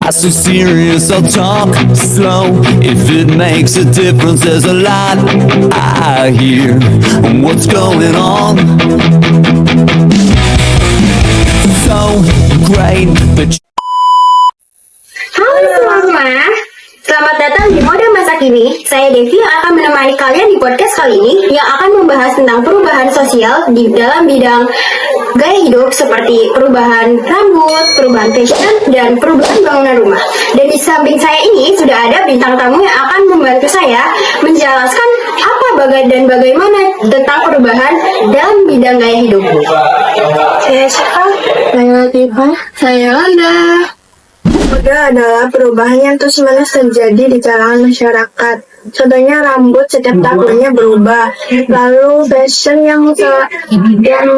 I so serious, I'll talk slow. If it makes a difference, there's a lot I hear. What's going on? So great, but Halo semua, selamat datang di Mode Masa Kini. Saya Devi yang akan menemani kalian di podcast kali ini yang akan membahas tentang perubahan sosial di dalam bidang gaya hidup seperti perubahan rambut, perubahan fashion, dan perubahan bangunan rumah. Dan di samping saya ini sudah ada bintang tamu yang akan membantu saya menjelaskan apa dan bagaimana tentang perubahan dalam bidang gaya hidup. Saya siapa? Saya Latifah. Saya Landa. Mode adalah perubahan yang terus-menerus terjadi di kalangan masyarakat. Contohnya rambut setiap tahunnya berubah. Lalu fashion yang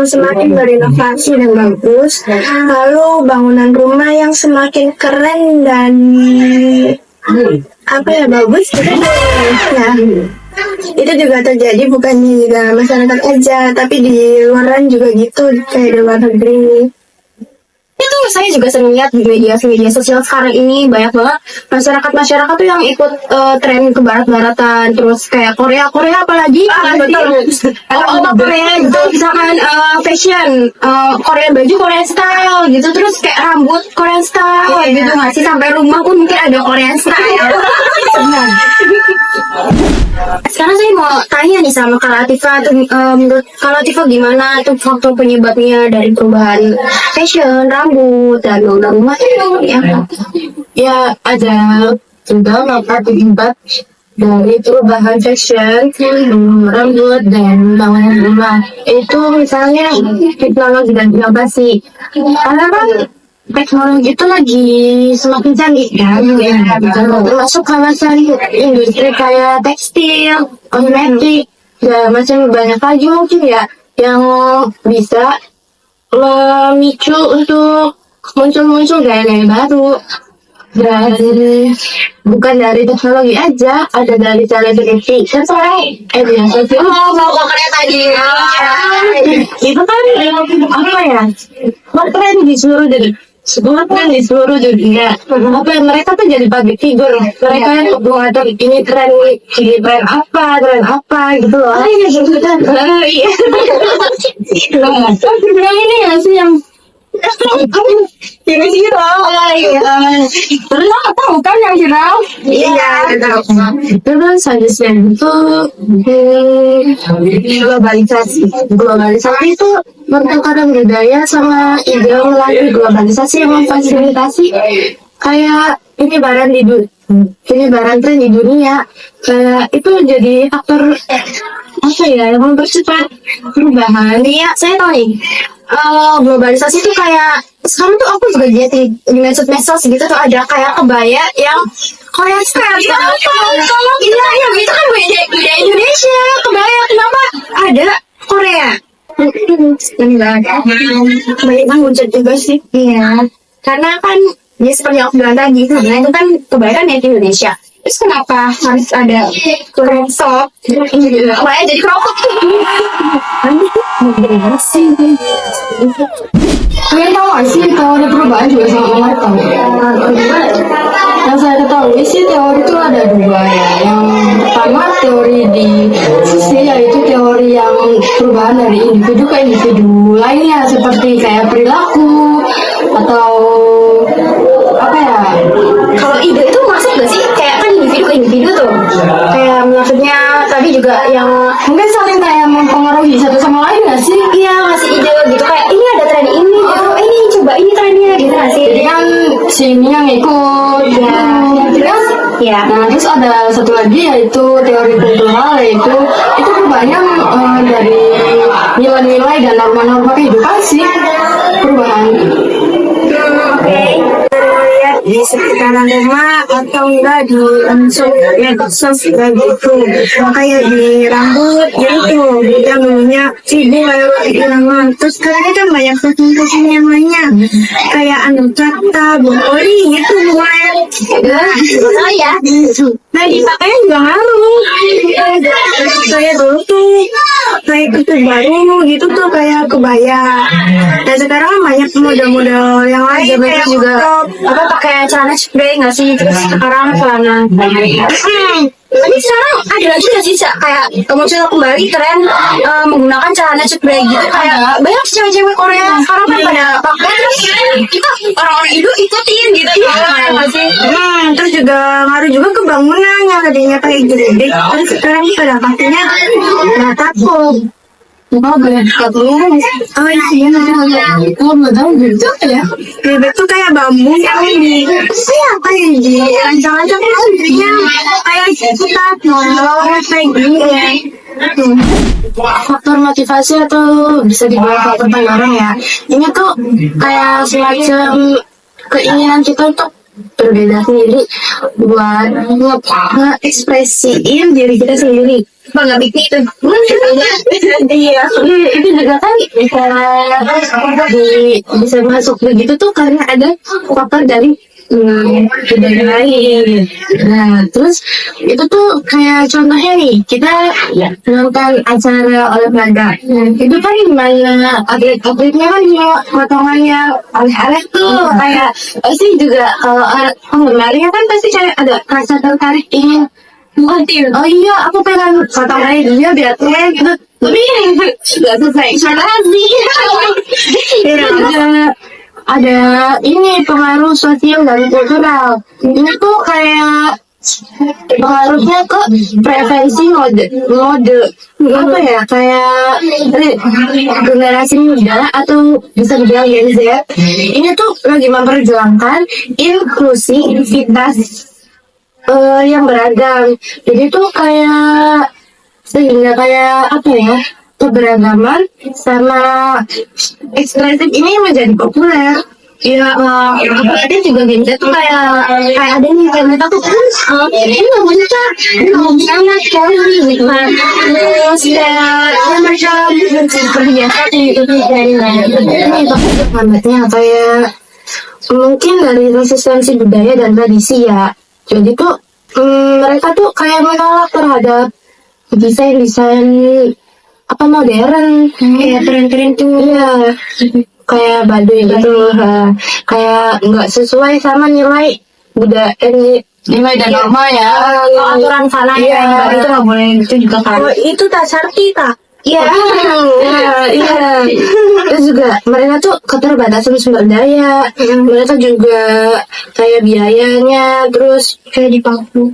semakin berinovasi dan bagus. Lalu bangunan rumah yang semakin keren dan bagus gitu. Nah, itu juga terjadi bukan di dalam masyarakat aja, tapi di luaran juga gitu, kayak di luar negeri. Itu saya juga sering lihat di media sosial sekarang ini banyak banget masyarakat tuh yang ikut tren ke barat-baratan, terus kayak Korea apalagi Korea gitu, misalkan fashion Korea baju Korean style gitu, terus kayak rambut Korean style gitu nggak sih, sampai rumah pun mungkin ada Korean style. Sekarang saya mau tanya nih sama Kak Latifah, menurut Kak Latifah gimana tuh faktor penyebabnya dari perubahan fashion, rambut, dan bangunan rumah itu ya? Ya, ada juga beberapa penyebab dari perubahan fashion, rambut, dan bangunan rumah. Itu misalnya teknologi dan inovasi. Karena kan teknologi itu lagi semakin canggih kan, termasuk kawasan industri kayak tekstil, kosmetik, dan macam banyak lagi mungkin ya yang bisa memicu untuk muncul gaya-gaya baru. Dan bukan dari teknologi aja, ada dari cara seperti media sosial. Tadi Itu kan tren di seluruh dunia. Mereka tuh jadi public figure. Mereka yang mengatur ini tren apa gitu loh. Iya. Ini ya sih yang ini viral. Terus tahu kan yang viral? Iya, tahu. Terus selanjutnya itu globalisasi itu pertukaran budaya sama ide melalui globalisasi yang memfasilitasi kayak penyebaran tren di dunia. Kayak itu jadi faktor yang mempercepat perubahan. Iya, saya tahu nih. Globalisasi tuh kayak sekarang tuh aku juga lihat di medsos gitu tuh ada kayak kebaya yang Korea style. Iya, itu kan budaya Indonesia. Kebaya kenapa ada Korea? Banyak muncul juga sih. Iya, karena kan ya seperti yang aku bilang tadi, karena itu kan kebaya kan dari Indonesia. Terus kenapa harus ada crop top? Kebaya jadi crop top. Kalian tahu gak sih teori perubahan juga sama mereka? Yang saya ketahui sih teori itu ada dua ya. Yang pertama teori di sisi, yaitu teori yang perubahan dari individu ke individu lainnya, seperti kayak perilaku atau Kalau ide itu masuk gak sih? Kayak kan individu ke individu tuh. Kayak maksudnya tadi juga yang mungkin saling kayak mempengaruhi satu sama lain gak sih? iya ngasih ide gitu, kayak ini ada tren ini gitu, ini coba ini trennya gitu gak sih? Jadi kan si ini yang ikut terus Ya. Nah, terus ada satu lagi yaitu teori kultural, yaitu itu perubahannya dari nilai-nilai dan norma-norma kehidupan sih, perubahan. Oke. Lihat di sekitaran rumah atau enggak di medsos kayak gitu. Kayak di rambut gitu, kita dulunya ibu kayak terus sekarang kan banyak fashion yang lainnya kayak kata Bokori gitu mulai Oh ya. Nah, dipakainya juga ngaruh. Kayak dulu tuh, kayak itu baru gitu tuh kayak kebaya. Dan sekarang kan banyak model-model yang lain kayak juga crop. apa pakai celana spray nggak sih? Terus sekarang celana. Tapi sekarang ada lagi nggak sih kayak muncul kembali tren menggunakan celana spray gitu, kayak banyak cewek-cewek Korea sekarang kan pada pakai, terus kita orang-orang Indo ikutin gitu ya nggak sih? Terus juga ngaruh juga ke bangunan yang tadinya kayak gede, terus sekarang pada pakainya takut. Oh banyak katanya. Oh iya, Oh nggak tahu gitu ya. bebek tuh kayak bambu yang di kayak di rancang-rancang kan jadinya kayak kita kayak gini. Faktor motivasi atau bisa dibilang faktor pendorong ya. Ini tuh kayak semacam keinginan kita untuk berbeda sendiri buat nge-ekspresiin diri kita sendiri. Bangga bikin itu. Iya. Itu juga kan bisa masuk begitu tuh karena ada faktor dari budaya lain. Nah, terus itu tuh kayak contohnya nih, kita nonton acara olahraga. Itu kan gimana atlet-atletnya kan potongannya aneh-aneh tuh, kayak pasti juga kalau penggemarnya kan pasti kayak ada rasa tertarik ingin oh iya aku pengen potongannya dia biar keren gitu. Tapi nggak selesai sih. Itu juga ada ini pengaruh sosial dan kultural. Ini tuh kayak pengaruhnya ke preferensi mode apa ya, kayak generasi muda atau bisa dibilang Gen Z. Ini tuh lagi memperjuangkan inklusivitas yang beragam. Jadi tuh kayak sehingga kayak apa ya, keberagaman sama ekspresif ini menjadi populer. Ya, ada juga Gen Z tuh kayak ada nih kayak mereka tuh ini nggak mau nikah, ini nggak mau sama sekali gitu kan. Terus kayak ya mereka seperti biasa gitu dari ini lambatnya kayak mungkin dari resistensi budaya dan tradisi ya. Jadi tuh mereka tuh kayak menolak terhadap desain-desain apa modern, kayak tren-tren tuh ya, kayak Baduy gitu, kayak nggak sesuai sama nilai budaya nilai dan norma ya, aturan sana ya, itu nggak boleh gitu juga kan. Oh itu tak sarti tak. Iya, iya. Terus juga mereka tuh keterbatasan sumber daya, mereka juga kayak biayanya, terus kayak dipaku.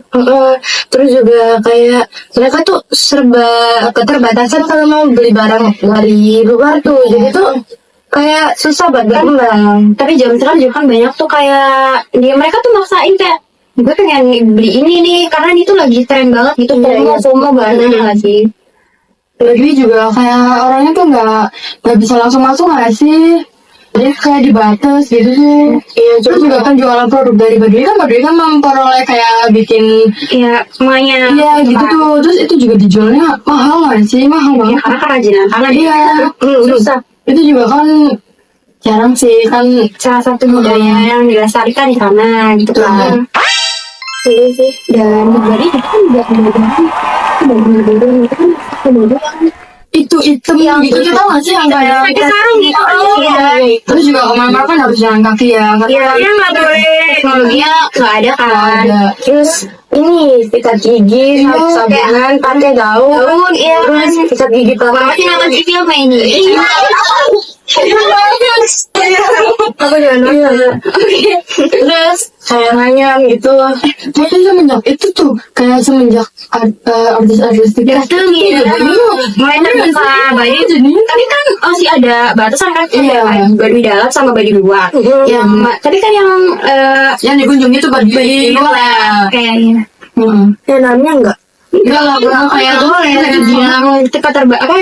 Terus juga kayak mereka tuh serba keterbatasan kalau mau beli barang dari luar tuh, jadi tuh kayak susah buat berkembang. Tapi zaman sekarang juga kan banyak tuh kayak dia mereka tuh maksain kayak gue pengen beli ini nih karena itu lagi tren banget gitu, FOMO banget nggak sih? Lagi juga kayak orangnya tuh nggak bisa langsung masuk nggak sih, jadi kayak dibatas gitu sih. Iya, Terus juga kan jualan produk dari Baduy kan memperoleh kayak bikin iya semuanya. iya gitu tuh. Terus itu juga dijualnya mahal nggak sih, mahal banget. Karena kerajinan tangan Iya, susah. itu juga kan jarang sih kan. Salah satu budaya yang dilestarikan di sana gitu kan. Iya sih. Dan jadi kita kan juga Itu item yang gitu kita nggak sih yang kayak sekarang gitu. Iya. terus juga kemana kan harus jalan kaki ya. Iya, nggak boleh. Teknologinya nggak ada kan. Nggak ada. Terus ini sikat gigi, sabunan, pakai daun, iya. Terus sikat gigi pelan. Masih nonton TV apa ini? Aku jangan nonton. Terus Kayak nganyam gitu. Tapi semenjak itu tuh kayak semenjak artis-artis itu gitu. Mulai terbuka Baduy itu. Tapi kan masih ada batasan kan. Iya. Baduy dalam sama Baduy luar. Yang tapi kan yang dikunjungi tuh Baduy luar ya. kayaknya Ya namanya enggak. Enggak kayak boleh yang kita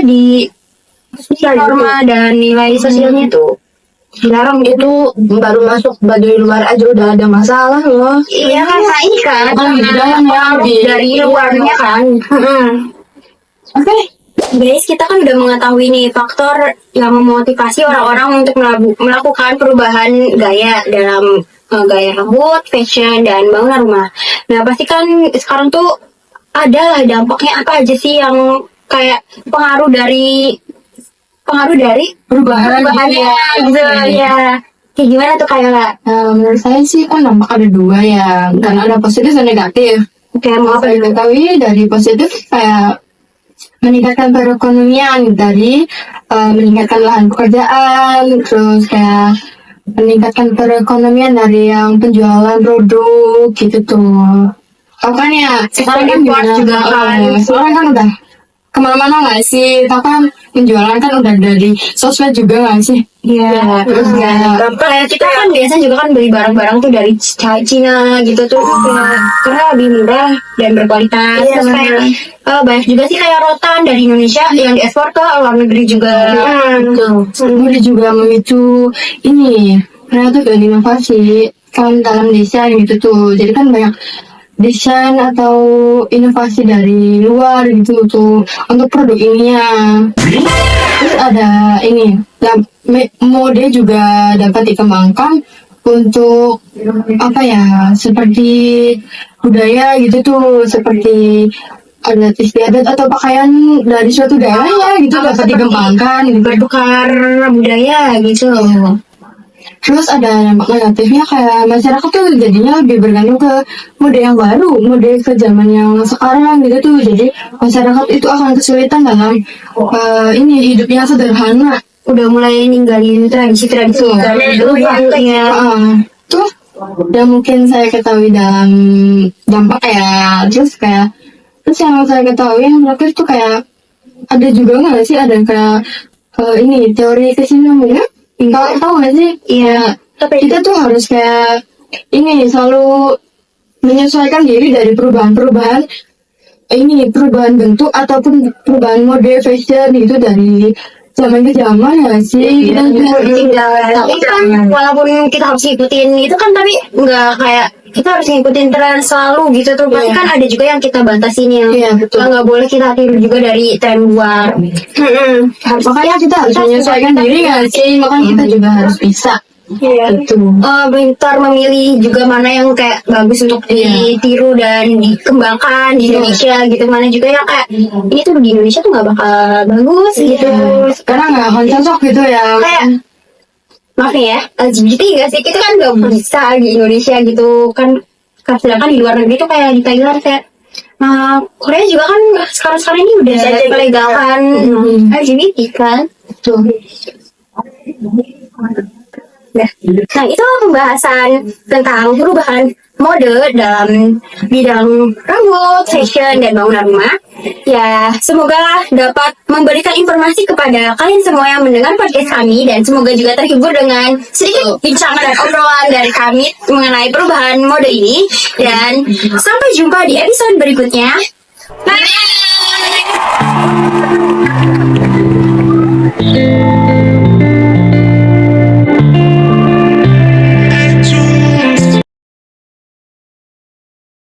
di norma dan nilai sosialnya tuh jarang itu baru masuk Baduy luar aja udah ada masalah loh. iya karena ini kan dari luarnya kan. Oke. Guys, kita kan udah mengetahui nih faktor yang memotivasi orang-orang untuk melakukan perubahan gaya dalam gaya rambut, fashion, dan bangunan rumah. Nah, pasti kan sekarang tuh ada lah dampaknya apa aja sih yang kayak pengaruh dari perubahannya gitu ya. Kayak gimana tuh kayak Menurut saya sih kan dampak ada dua ya, kan ada positif dan negatif. kayak mau apa Saya dulu? ketahui dari positif kayak meningkatkan perekonomian dari meningkatkan lahan pekerjaan, terus kayak meningkatkan perekonomian dari yang penjualan produk gitu tuh. Tau kan ya, sekarang kan Import gimana? juga kan. Sekarang kan udah kemana-mana nggak sih? Tau kan penjualan kan udah dari sosmed juga nggak sih? Iya, terus kayak kita kan biasa juga kan beli barang-barang tuh dari Cina gitu tuh kayak karena lebih murah dan berkualitas. Iya, Terus kayak banyak juga sih kayak rotan dari Indonesia yang diekspor ke luar negeri juga. Kemudian juga memicu ini ternyata dan inovasi kan dalam desain gitu tuh. Jadi kan banyak desain atau inovasi dari luar gitu tuh untuk produk ininya. Terus ada ini, mode juga dapat dikembangkan untuk apa ya, seperti budaya gitu tuh, seperti adat istiadat atau pakaian dari suatu daerah ya gitu dapat dikembangkan gitu. Bertukar budaya gitu. Terus ada dampak negatifnya kayak masyarakat tuh jadinya lebih bergantung ke mode yang baru, mode ke zaman yang sekarang gitu tuh. Jadi masyarakat itu akan kesulitan dalam ini hidup yang sederhana. Udah mulai ninggalin tradisi-tradisi dulu ya. Tuh yang mungkin saya ketahui dalam dampak ya. Terus yang saya ketahui yang terakhir tuh kayak ada juga nggak sih ada kayak ini teori kesinambungan? Tahu nggak sih? Iya. Kita tuh harus kayak ini selalu menyesuaikan diri dari perubahan-perubahan bentuk ataupun perubahan mode fashion itu dari zaman ke zaman ya sih. Kita Tapi kan walaupun kita harus ngikutin itu kan tapi nggak kayak kita harus ngikutin tren selalu gitu tuh. Pasti kan ada juga yang kita batasin yang betul. nggak boleh kita tiru juga dari tren luar. Makanya kita harus menyesuaikan diri nggak sih? Makanya kita juga harus bisa. Iya. Pintar memilih juga mana yang kayak bagus untuk ditiru dan dikembangkan di Indonesia gitu, mana juga yang kayak ini tuh di Indonesia tuh nggak bakal bagus gitu. Karena nggak akan cocok gitu ya. Kayak maaf nih ya, LGBT nggak sih, kita kan nggak bisa di Indonesia gitu kan, sedangkan di luar negeri tuh kayak di Thailand kayak Korea juga kan sekarang ini udah melegalkan LGBT kan tuh. Nah itu pembahasan tentang perubahan mode dalam bidang rambut, fashion, dan bangunan rumah. Ya, semoga dapat memberikan informasi kepada kalian semua yang mendengar podcast kami, dan semoga juga terhibur dengan sedikit bincangan dan obrolan dari kami mengenai perubahan mode ini. Dan sampai jumpa di episode berikutnya. Bye!